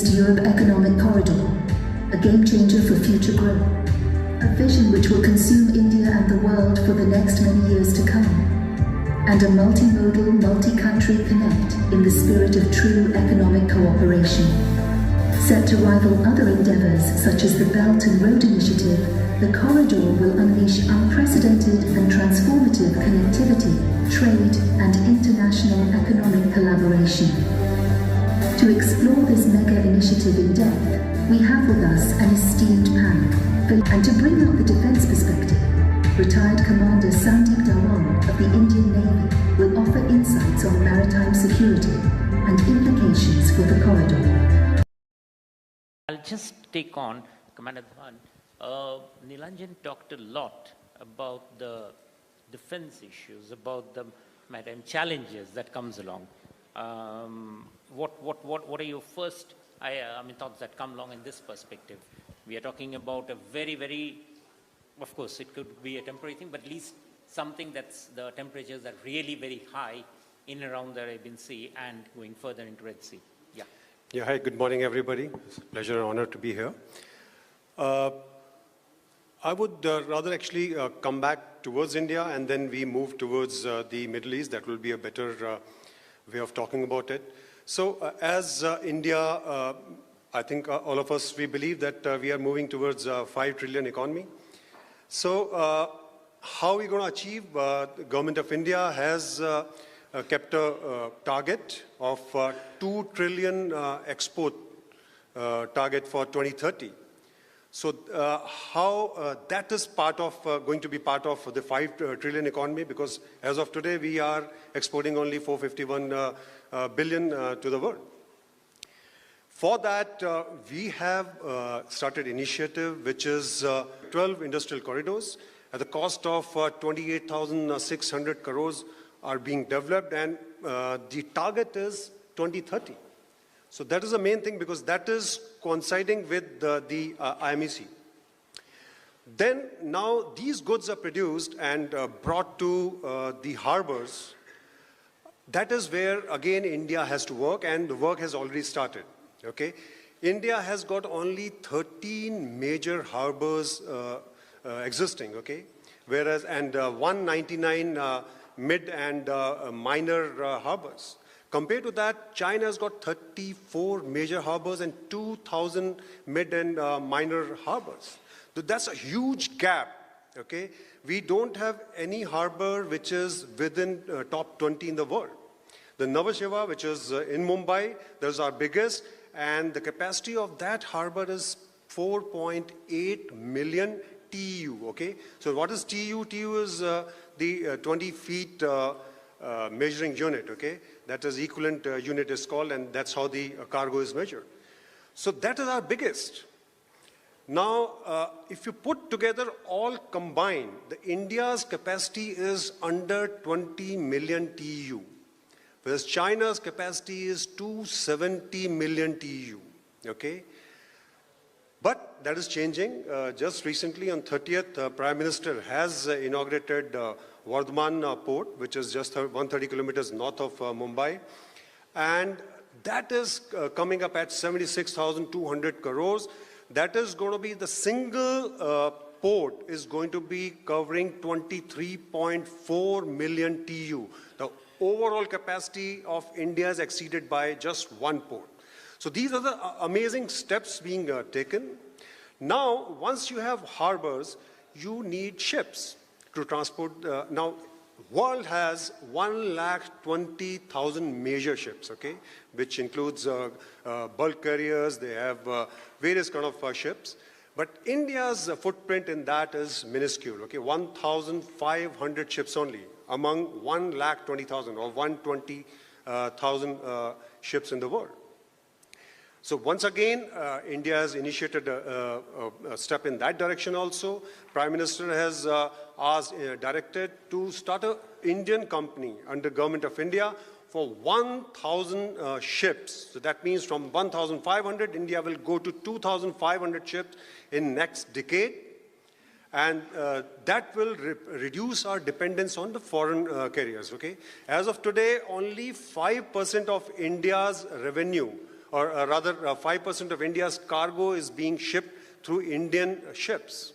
East Europe Economic Corridor, a game changer for future growth, a vision which will consume India and the world for the next many years to come, and a multimodal, multi-country connect in the spirit of true economic cooperation. Set to rival other endeavours such as the Belt and Road Initiative, the corridor will unleash unprecedented and transformative connectivity, trade and international economic collaboration. To explore this mega initiative in depth, we have with us an esteemed panel. And to bring out the defence perspective, retired Commander Sandeep Dhawan of the Indian Navy will offer insights on maritime security and implications for the corridor. I'll just take on Commander Dhawan. Nilanjan talked a lot about the defense issues, about the maritime challenges that comes along. What are your first thoughts that come along in this perspective? We are talking about a very, of course, it could be a temporary thing, but at least something that's the temperatures are really very high in and around the Arabian Sea and going further into Red Sea. Yeah, hi, good morning, everybody. It's a pleasure and honor to be here. I would rather actually come back towards India and then we move towards the Middle East. That will be a better way of talking about it. So as India, I think all of us, we believe that we are moving towards a 5 trillion economy. So how are we going to achieve? The government of India has kept a target of 2 trillion export target for 2030. So how that is going to be part of the 5 trillion economy, because as of today we are exporting only 451 billion to the world. For that we have started initiative which is 12 industrial corridors at the cost of 28,600 crores are being developed, and the target is 2030. So that is the main thing, because that is coinciding with the IMEC. Then now these goods are produced and brought to the harbors. That is where again India has to work, and the work has already started. Okay, India has got only 13 major harbors existing. Okay, whereas 199 mid and minor harbors. Compared to that, China has got 34 major harbors and 2,000 mid and minor harbors. So that's a huge gap, okay? We don't have any harbor which is within top 20 in the world. The Nhava Sheva, which is in Mumbai, that's our biggest, and the capacity of that harbor is 4.8 million TEU, okay? So what is TEU? TEU is the 20 feet measuring unit, okay? That is equivalent unit is called, and that's how the cargo is measured. So that is our biggest. Now, if you put together all combined, the India's capacity is under 20 million TEU, whereas China's capacity is 270 million TEU, okay? But that is changing. Just recently on 30th, Prime Minister has inaugurated Vardhaman port, which is just 130 kilometers north of Mumbai. And that is coming up at 76,200 crores. That is going to be the single port is going to be covering 23.4 million TEU. The overall capacity of India is exceeded by just one port. So these are the amazing steps being taken. Now, once you have harbors, you need ships to transport. Now, world has 120,000 major ships, okay, which includes bulk carriers. They have various kind of ships. But India's footprint in that is minuscule, okay, 1,500 ships only among 120,000 or 120,000 ships in the world. So once again, India has initiated a step in that direction also. Prime Minister has directed to start an Indian company under Government of India for 1,000 ships. So that means from 1,500, India will go to 2,500 ships in next decade. And that will reduce our dependence on the foreign carriers, okay? As of today, only 5% of India's revenue or rather 5% of India's cargo is being shipped through Indian ships.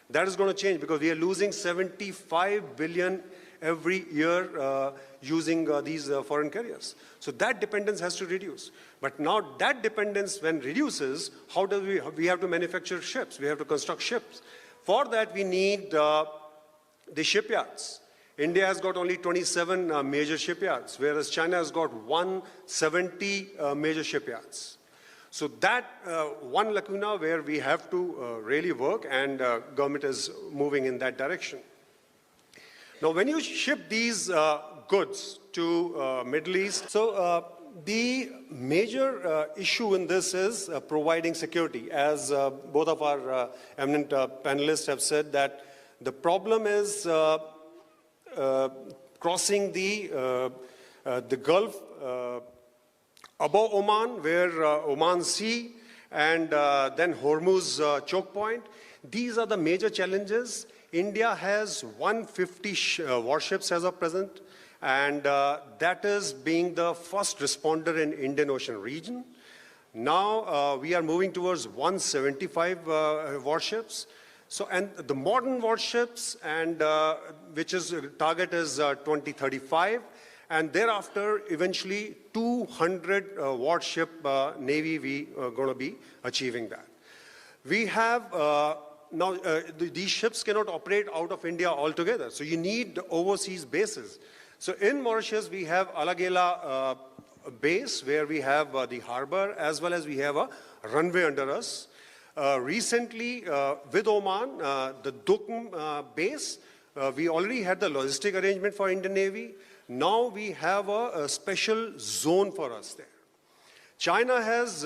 That is going to change because we are losing 75 billion every year using these foreign carriers. So that dependence has to reduce. But now that dependence when reduces, how do we have to manufacture ships? We have to construct ships. For that we need the shipyards. India has got only 27 major shipyards, whereas China has got 170 major shipyards. So that one lacuna where we have to really work, and government is moving in that direction. Now, when you ship these goods to Middle East, so the major issue in this is providing security. As both of our eminent panelists have said, that the problem is crossing the Gulf above Oman, where Oman Sea and then Hormuz choke point. These are the major challenges. India has 150 warships as of present, and that is being the first responder in Indian Ocean region. Now we are moving towards 175 warships. So, and the modern warships, and which is target is 2035, and thereafter eventually 200 warship navy we are going to be achieving that. We have now these ships cannot operate out of India altogether, so you need overseas bases. So in Mauritius we have Alagela base where we have the harbor as well as we have a runway under us. Recently, with Oman, the Duqm base, we already had the logistic arrangement for Indian Navy. Now we have a special zone for us there. China has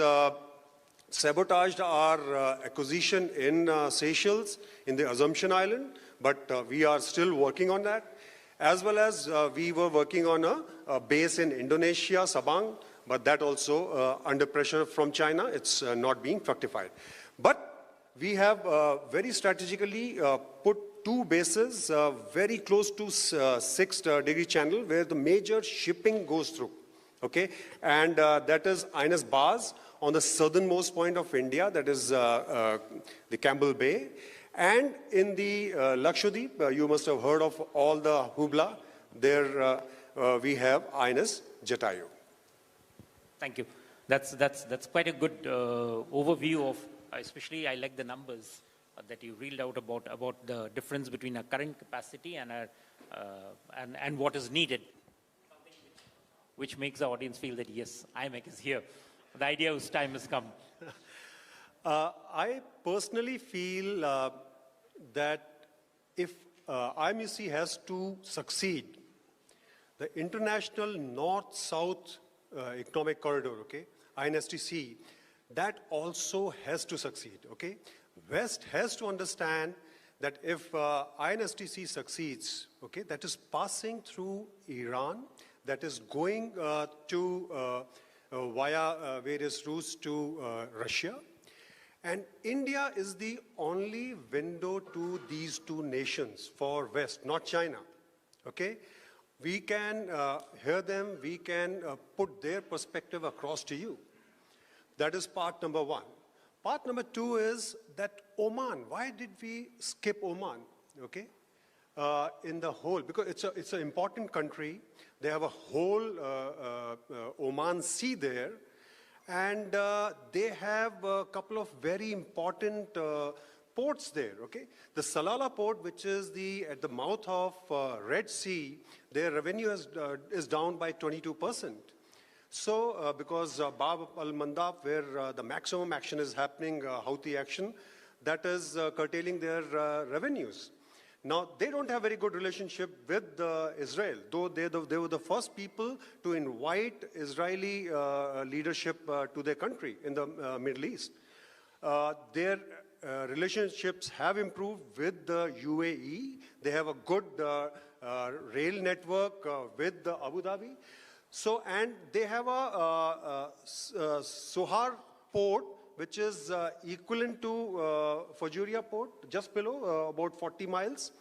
sabotaged our acquisition in Seychelles, in the Assumption Island, but we are still working on that. As well as we were working on a base in Indonesia, Sabang, but that also under pressure from China, it's not being fructified. But we have very strategically put two bases very close to 6-degree channel where the major shipping goes through, okay? And that is Ines Bars on the southernmost point of India, that is the Campbell Bay. And in the Lakshadweep, you must have heard of all the Hubla, there we have Ines Jatayu. Thank you. That's quite a good overview of, especially I like the numbers that you reeled out about the difference between our current capacity and and what is needed, which makes the audience feel that yes, IMEC is here. The idea whose time has come. I personally feel that if IMEC has to succeed, the international north-south economic corridor, okay, INSTC, that also has to succeed, okay? West has to understand that if INSTC succeeds, okay, that is passing through Iran, that is going via various routes to Russia, and India is the only window to these two nations for West, not China, okay? We can hear them, we can put their perspective across to you. That is part number one. Part number two is that Oman, why did we skip Oman, okay? In the whole, because it's an important country. They have a whole Oman Sea there, and they have a couple of very important ports there, okay? The Salalah port, which is at the mouth of Red Sea, their revenue is down by 22%. So, because Bab al-Mandab, where the maximum action is happening, Houthi action, that is curtailing their revenues. Now, they don't have very good relationship with Israel, though they were the first people to invite Israeli leadership to their country in the Middle East. Their relationships have improved with the UAE. They have a good rail network with Abu Dhabi. So, and they have a Sohar port, which is equivalent to Fajuria port, just below, about 40 miles.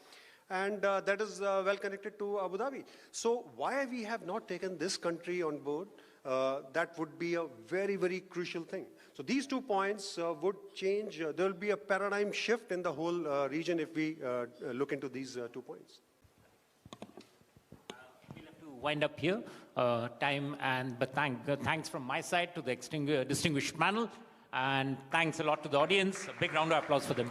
and that is well connected to Abu Dhabi. So why we have not taken this country on board, that would be a very, very crucial thing. So these 2 points would change, there will be a paradigm shift in the whole region if we look into these 2 points. We'll have to wind up here, but thanks from my side to the distinguished panel, and thanks a lot to the audience. A big round of applause for them.